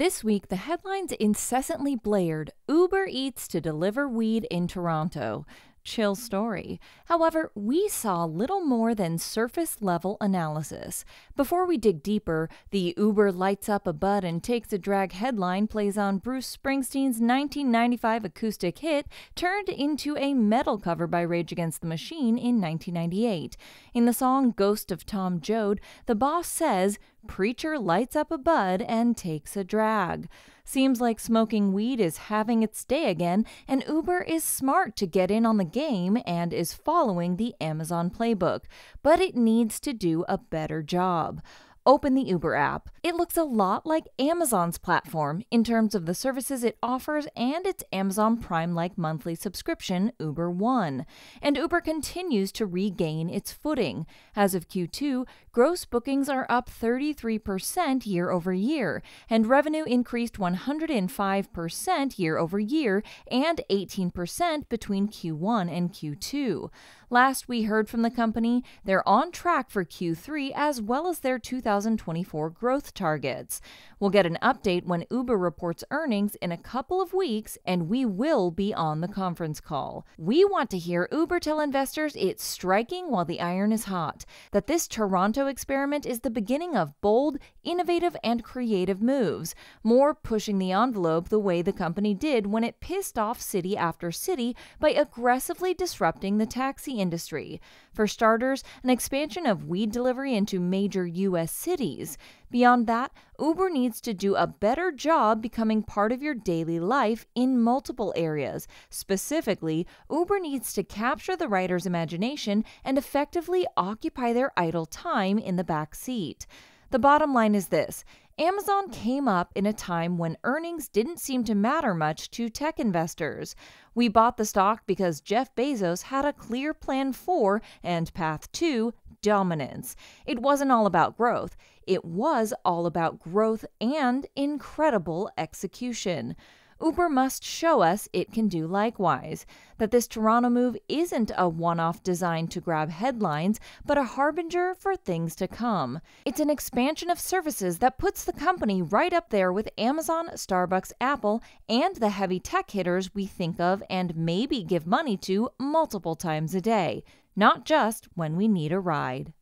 This week, the headlines incessantly blared Uber Eats to deliver weed in Toronto. Chill story. However, we saw little more than surface level analysis. Before we dig deeper, the Uber lights up a bud and takes a drag headline plays on Bruce Springsteen's 1995 acoustic hit turned into a metal cover by Rage Against the Machine in 1998. In the song Ghost of Tom Joad, the boss says, "Preacher lights up a bud and takes a drag." Seems like smoking weed is having its day again, and Uber is smart to get in on the game and is following the Amazon playbook, but it needs to do a better job. Open the Uber app. It looks a lot like Amazon's platform in terms of the services it offers and its Amazon Prime-like monthly subscription, Uber One. And Uber continues to regain its footing. As of Q2, gross bookings are up 33% year over year, and revenue increased 105% year over year and 18% between Q1 and Q2. Last we heard from the company, they're on track for Q3 as well as their 2024 growth targets. We'll get an update when Uber reports earnings in a couple of weeks, and we will be on the conference call. We want to hear Uber tell investors it's striking while the iron is hot, that this Toronto experiment is the beginning of bold, innovative, and creative moves, more pushing the envelope the way the company did when it pissed off city after city by aggressively disrupting the taxi industry. For starters, an expansion of weed delivery into major U.S. cities. Beyond that, Uber needs to do a better job becoming part of your daily life in multiple areas. Specifically, Uber needs to capture the rider's imagination and effectively occupy their idle time in the back seat. The bottom line is this: Amazon came up in a time when earnings didn't seem to matter much to tech investors. We bought the stock because Jeff Bezos had a clear plan for, and path to, dominance. It wasn't all about growth. It was all about growth and incredible execution. Uber must show us it can do likewise, that this Toronto move isn't a one-off designed to grab headlines, but a harbinger for things to come. It's an expansion of services that puts the company right up there with Amazon, Starbucks, Apple, and the heavy tech hitters we think of and maybe give money to multiple times a day, not just when we need a ride.